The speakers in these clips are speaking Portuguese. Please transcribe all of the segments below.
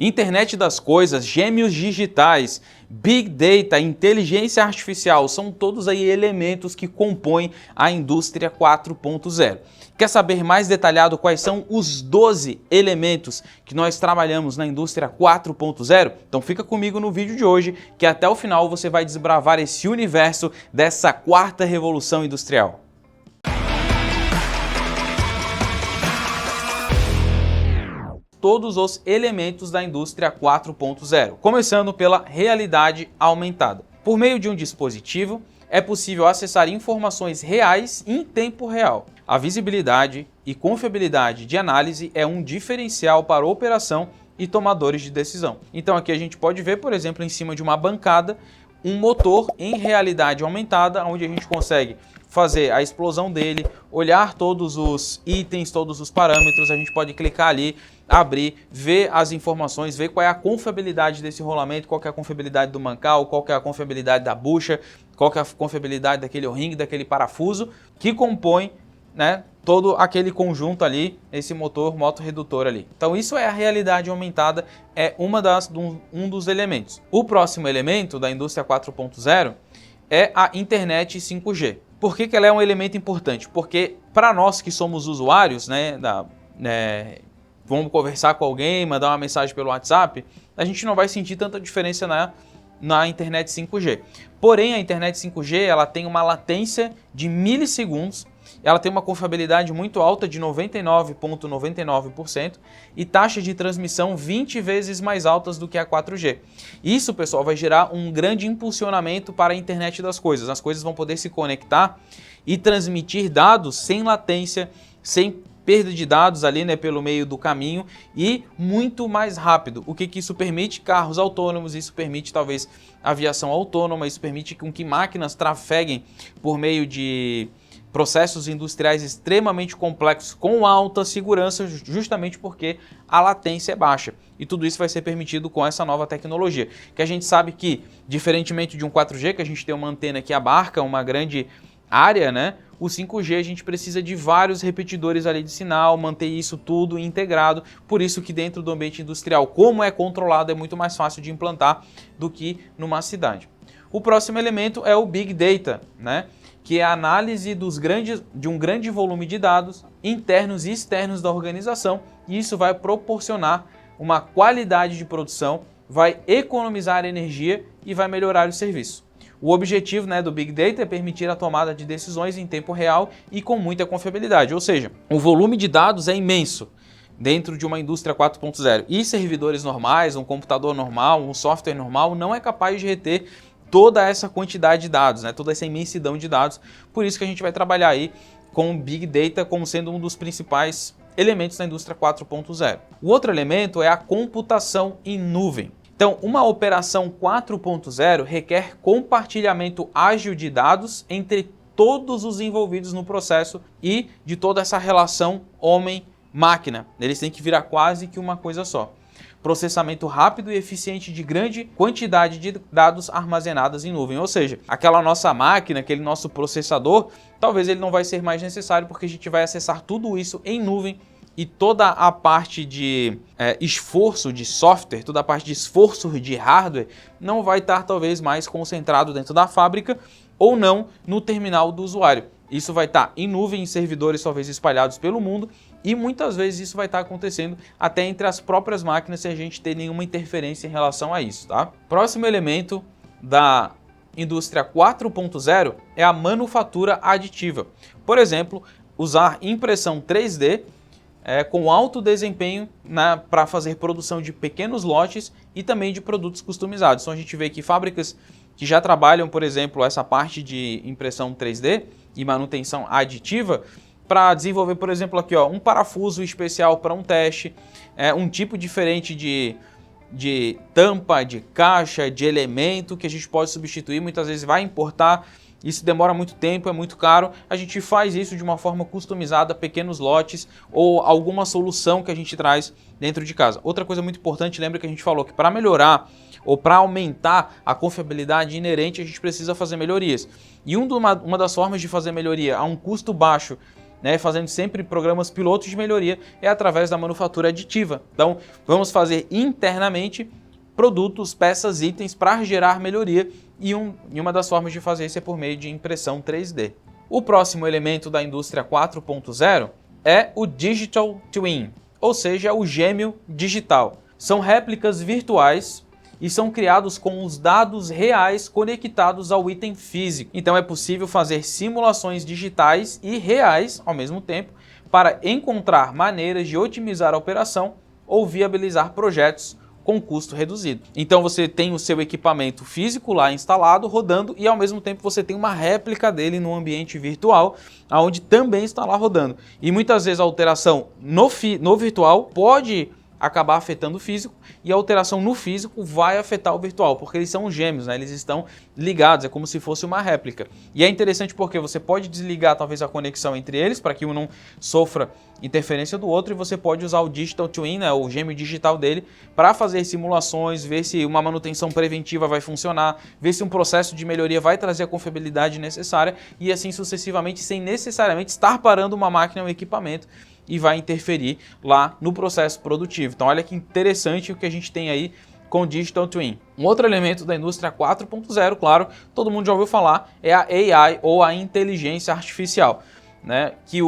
Internet das coisas, gêmeos digitais, Big Data, inteligência artificial, são todos aí elementos que compõem a indústria 4.0. Quer saber mais detalhado quais são os 12 elementos que nós trabalhamos na indústria 4.0? Então fica comigo no vídeo de hoje, que até o final você vai desbravar esse universo dessa quarta revolução industrial. Todos os elementos da indústria 4.0, começando pela realidade aumentada. Por meio de um dispositivo, é possível acessar informações reais em tempo real. A visibilidade e confiabilidade de análise é um diferencial para operação e tomadores de decisão. Então aqui a gente pode ver, por exemplo, em cima de uma bancada, um motor em realidade aumentada, onde a gente consegue fazer a explosão dele, olhar todos os itens, todos os parâmetros, a gente pode clicar ali, abrir, ver as informações, ver qual é a confiabilidade desse rolamento, qual que é a confiabilidade do mancal, qual que é a confiabilidade da bucha, qual que é a confiabilidade daquele o-ring, daquele parafuso, que compõe, né, todo aquele conjunto ali, esse motor motorredutor ali. Então isso é a realidade aumentada, é um dos elementos. O próximo elemento da indústria 4.0 é a internet 5G. Por que ela é um elemento importante? Porque para nós que somos usuários, vamos conversar com alguém, mandar uma mensagem pelo WhatsApp, a gente não vai sentir tanta diferença na internet 5G. Porém, a internet 5G ela tem uma latência de milissegundos, ela tem uma confiabilidade muito alta de 99,99% e taxa de transmissão 20 vezes mais altas do que a 4G. Isso, pessoal, vai gerar um grande impulsionamento para a internet das coisas. As coisas vão poder se conectar e transmitir dados sem latência, sem perda de dados ali, né, pelo meio do caminho e muito mais rápido. O que isso permite? Carros autônomos, isso permite talvez aviação autônoma, isso permite que máquinas trafeguem por meio de processos industriais extremamente complexos com alta segurança, justamente porque a latência é baixa. E tudo isso vai ser permitido com essa nova tecnologia, que a gente sabe que, diferentemente de um 4G, que a gente tem uma antena que abarca uma grande área, né? O 5G a gente precisa de vários repetidores ali de sinal, manter isso tudo integrado, por isso que dentro do ambiente industrial, como é controlado, é muito mais fácil de implantar do que numa cidade. O próximo elemento é o Big Data, né? Que é a análise de um grande volume de dados internos e externos da organização, e isso vai proporcionar uma qualidade de produção, vai economizar energia e vai melhorar o serviço. O objetivo, né, do Big Data é permitir a tomada de decisões em tempo real e com muita confiabilidade, ou seja, o volume de dados é imenso dentro de uma indústria 4.0 e servidores normais, um computador normal, um software normal não é capaz de reter toda essa quantidade de dados, né? Toda essa imensidão de dados. Por isso que a gente vai trabalhar aí com Big Data como sendo um dos principais elementos da indústria 4.0. O outro elemento é a computação em nuvem. Então, uma operação 4.0 requer compartilhamento ágil de dados entre todos os envolvidos no processo e de toda essa relação homem-máquina. Eles têm que virar quase que uma coisa só. Processamento rápido e eficiente de grande quantidade de dados armazenados em nuvem. Ou seja, aquela nossa máquina, aquele nosso processador, talvez ele não vai ser mais necessário porque a gente vai acessar tudo isso em nuvem e toda a parte de esforço de software, toda a parte de esforço de hardware não vai estar talvez mais concentrado dentro da fábrica ou não no terminal do usuário. Isso vai estar em nuvem, em servidores talvez espalhados pelo mundo e muitas vezes isso vai estar acontecendo até entre as próprias máquinas sem a gente ter nenhuma interferência em relação a isso, tá? Próximo elemento da indústria 4.0 é a manufatura aditiva. Por exemplo, usar impressão 3D com alto desempenho para fazer produção de pequenos lotes e também de produtos customizados. Então a gente vê que fábricas que já trabalham, por exemplo, essa parte de impressão 3D e manutenção aditiva para desenvolver, por exemplo, aqui ó, um parafuso especial para um teste, um tipo diferente de tampa, de caixa, de elemento que a gente pode substituir, muitas vezes vai importar, isso demora muito tempo, é muito caro, a gente faz isso de uma forma customizada, pequenos lotes ou alguma solução que a gente traz dentro de casa. Outra coisa muito importante, lembra que a gente falou que para melhorar ou para aumentar a confiabilidade inerente, a gente precisa fazer melhorias. E uma das formas de fazer melhoria a um custo baixo né, fazendo sempre programas pilotos de melhoria, é através da manufatura aditiva. Então, vamos fazer internamente produtos, peças, itens para gerar melhoria e uma das formas de fazer isso é por meio de impressão 3D. O próximo elemento da indústria 4.0 é o Digital Twin, ou seja, o gêmeo digital. São réplicas virtuais e são criados com os dados reais conectados ao item físico. Então é possível fazer simulações digitais e reais ao mesmo tempo para encontrar maneiras de otimizar a operação ou viabilizar projetos com custo reduzido. Então você tem o seu equipamento físico lá instalado, rodando, e ao mesmo tempo você tem uma réplica dele no ambiente virtual, onde também está lá rodando. E muitas vezes a alteração no virtual pode acabar afetando o físico, e a alteração no físico vai afetar o virtual, porque eles são gêmeos, né? Eles estão ligados, é como se fosse uma réplica. E é interessante porque você pode desligar talvez a conexão entre eles, para que um não sofra interferência do outro, e você pode usar o Digital Twin, né, o gêmeo digital dele, para fazer simulações, ver se uma manutenção preventiva vai funcionar, ver se um processo de melhoria vai trazer a confiabilidade necessária, e assim sucessivamente, sem necessariamente estar parando uma máquina ou um equipamento, e vai interferir lá no processo produtivo. Então olha que interessante o que a gente tem aí com o Digital Twin. Um outro elemento da indústria 4.0, claro, todo mundo já ouviu falar, é a AI, ou a inteligência artificial, né? Que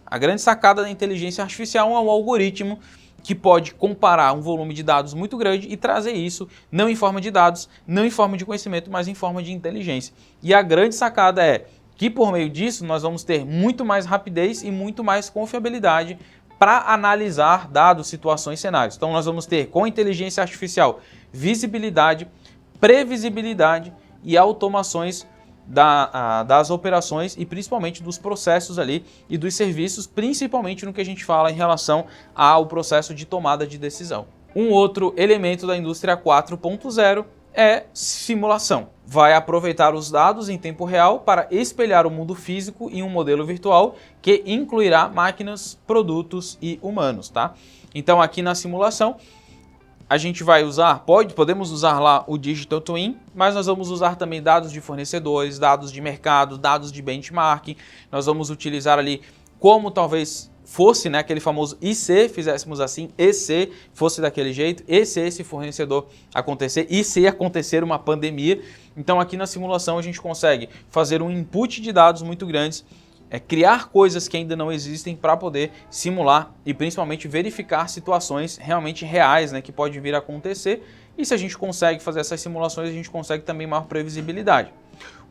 a grande sacada da inteligência artificial é um algoritmo que pode comparar um volume de dados muito grande e trazer isso não em forma de dados, não em forma de conhecimento, mas em forma de inteligência. E a grande sacada é que por meio disso nós vamos ter muito mais rapidez e muito mais confiabilidade para analisar dados, situações, cenários. Então nós vamos ter com inteligência artificial visibilidade, previsibilidade e automações das operações e principalmente dos processos ali e dos serviços, principalmente no que a gente fala em relação ao processo de tomada de decisão. Um outro elemento da indústria 4.0 é simulação. Vai aproveitar os dados em tempo real para espelhar o mundo físico em um modelo virtual que incluirá máquinas, produtos e humanos, tá? Então aqui na simulação a gente vai usar, podemos usar lá o Digital Twin, mas nós vamos usar também dados de fornecedores, dados de mercado, dados de benchmarking. Nós vamos utilizar ali como talvez fosse, né, aquele famoso IC, fizéssemos assim, EC fosse daquele jeito, e se esse fornecedor acontecer, e se acontecer uma pandemia. Então aqui na simulação a gente consegue fazer um input de dados muito grandes, criar coisas que ainda não existem para poder simular e principalmente verificar situações realmente reais, né, que pode vir a acontecer. E se a gente consegue fazer essas simulações, a gente consegue também maior previsibilidade.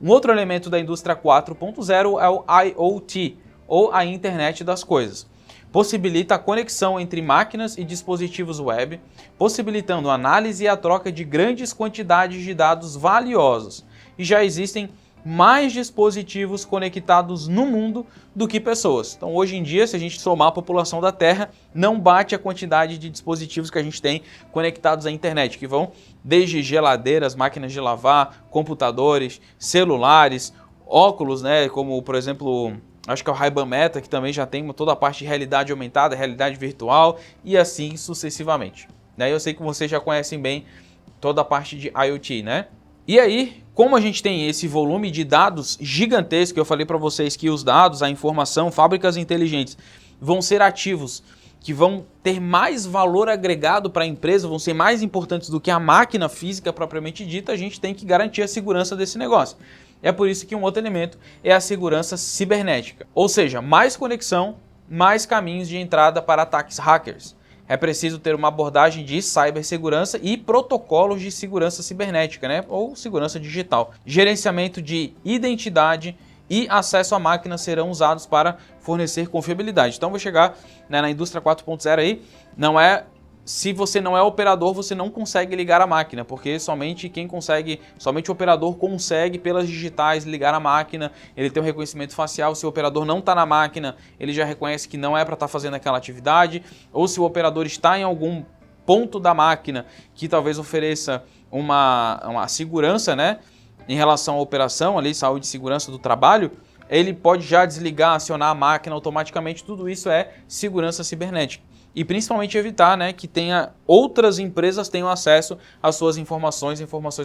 Um outro elemento da indústria 4.0 é o IoT, ou a internet das coisas. Possibilita a conexão entre máquinas e dispositivos web, possibilitando a análise e a troca de grandes quantidades de dados valiosos. E já existem mais dispositivos conectados no mundo do que pessoas. Então hoje em dia, se a gente somar a população da Terra, não bate a quantidade de dispositivos que a gente tem conectados à internet, que vão desde geladeiras, máquinas de lavar, computadores, celulares, óculos, né, como por exemplo, acho que é o Ray-Ban Meta, que também já tem toda a parte de realidade aumentada, realidade virtual e assim sucessivamente. Eu sei que vocês já conhecem bem toda a parte de IoT, né? E aí, como a gente tem esse volume de dados gigantesco, eu falei para vocês que os dados, a informação, fábricas inteligentes vão ser ativos, que vão ter mais valor agregado para a empresa, vão ser mais importantes do que a máquina física propriamente dita, a gente tem que garantir a segurança desse negócio. É por isso que um outro elemento é a segurança cibernética. Ou seja, mais conexão, mais caminhos de entrada para ataques hackers. É preciso ter uma abordagem de cibersegurança e protocolos de segurança cibernética, né? Ou segurança digital. Gerenciamento de identidade e acesso à máquina serão usados para fornecer confiabilidade. Então vou chegar, né, na indústria 4.0 aí, se você não é operador, você não consegue ligar a máquina, porque somente o operador consegue pelas digitais ligar a máquina, ele tem um reconhecimento facial, se o operador não está na máquina, ele já reconhece que não é para estar fazendo aquela atividade, ou se o operador está em algum ponto da máquina que talvez ofereça uma segurança, né, em relação à operação, ali, saúde e segurança do trabalho, ele pode já desligar, acionar a máquina automaticamente, tudo isso é segurança cibernética. E principalmente evitar, né, que outras empresas tenham acesso às suas informações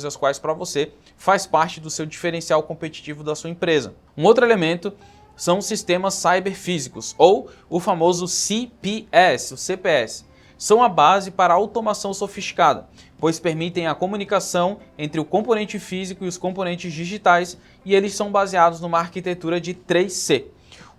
as quais para você faz parte do seu diferencial competitivo da sua empresa. Um outro elemento são os sistemas cyberfísicos, ou o famoso CPS, o CPS. São a base para a automação sofisticada, pois permitem a comunicação entre o componente físico e os componentes digitais, e eles são baseados numa arquitetura de 3C.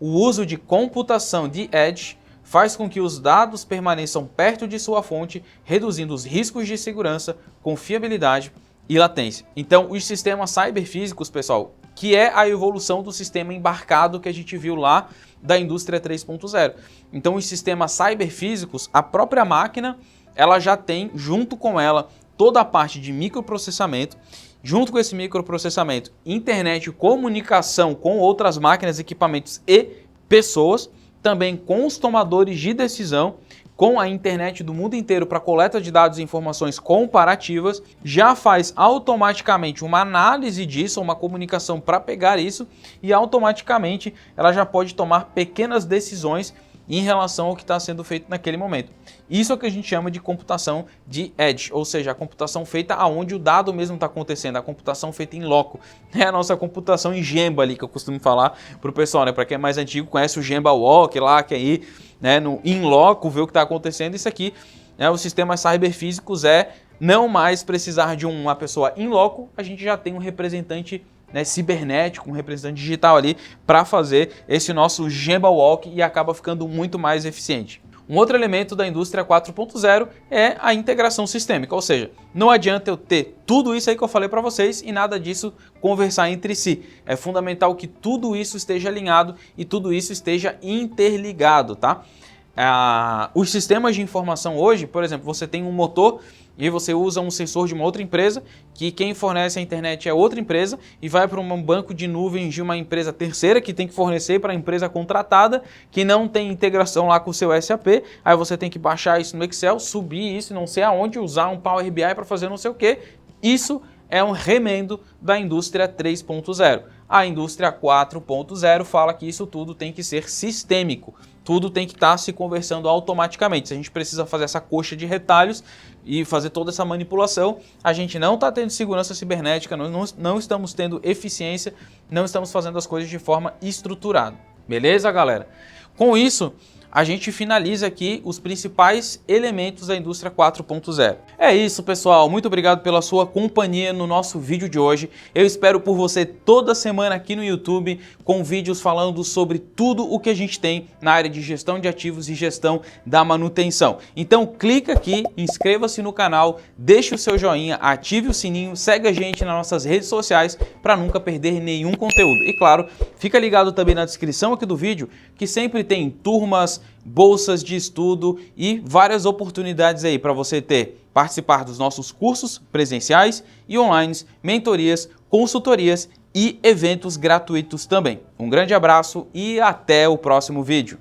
O uso de computação de edge faz com que os dados permaneçam perto de sua fonte, reduzindo os riscos de segurança, confiabilidade e latência. Então, os sistemas cyberfísicos, pessoal, que é a evolução do sistema embarcado que a gente viu lá da indústria 3.0. Então, os sistemas cyberfísicos, a própria máquina, ela já tem junto com ela toda a parte de microprocessamento, junto com esse microprocessamento, internet e comunicação com outras máquinas, equipamentos e pessoas, também com os tomadores de decisão, com a internet do mundo inteiro para coleta de dados e informações comparativas, já faz automaticamente uma análise disso, uma comunicação para pegar isso, e automaticamente ela já pode tomar pequenas decisões em relação ao que está sendo feito naquele momento. Isso é o que a gente chama de computação de edge, ou seja, a computação feita aonde o dado mesmo está acontecendo, a computação feita em loco. É a nossa computação em Gemba ali, que eu costumo falar para o pessoal, né? Para quem é mais antigo, conhece o Gemba Walk lá, que aí, né, no in loco, vê o que está acontecendo. Isso aqui, né, os sistemas cyberfísicos não mais precisar de uma pessoa in loco, a gente já tem um representante, né, cibernético, um representante digital ali para fazer esse nosso Gemba Walk, e acaba ficando muito mais eficiente. Um outro elemento da indústria 4.0 é a integração sistêmica, ou seja, não adianta eu ter tudo isso aí que eu falei para vocês e nada disso conversar entre si. É fundamental que tudo isso esteja alinhado e tudo isso esteja interligado, tá? Os sistemas de informação hoje, por exemplo, você tem um motor e você usa um sensor de uma outra empresa, que quem fornece a internet é outra empresa, e vai para um banco de nuvens de uma empresa terceira que tem que fornecer para a empresa contratada, que não tem integração lá com o seu SAP, aí você tem que baixar isso no Excel, subir isso, não sei aonde, usar um Power BI para fazer não sei o que. Isso é um remendo da indústria 3.0. A indústria 4.0 fala que isso tudo tem que ser sistêmico, tudo tem que estar se conversando automaticamente. Se a gente precisa fazer essa coxa de retalhos e fazer toda essa manipulação, a gente não está tendo segurança cibernética, não estamos tendo eficiência, não estamos fazendo as coisas de forma estruturada. Beleza, galera? Com isso, a gente finaliza aqui os principais elementos da indústria 4.0. É isso, pessoal. Muito obrigado pela sua companhia no nosso vídeo de hoje. Eu espero por você toda semana aqui no YouTube com vídeos falando sobre tudo o que a gente tem na área de gestão de ativos e gestão da manutenção. Então clica aqui, inscreva-se no canal, deixe o seu joinha, ative o sininho, segue a gente nas nossas redes sociais para nunca perder nenhum conteúdo. E claro, fica ligado também na descrição aqui do vídeo, que sempre tem turmas, bolsas de estudo e várias oportunidades aí para você participar dos nossos cursos presenciais e online, mentorias, consultorias e eventos gratuitos também. Um grande abraço e até o próximo vídeo.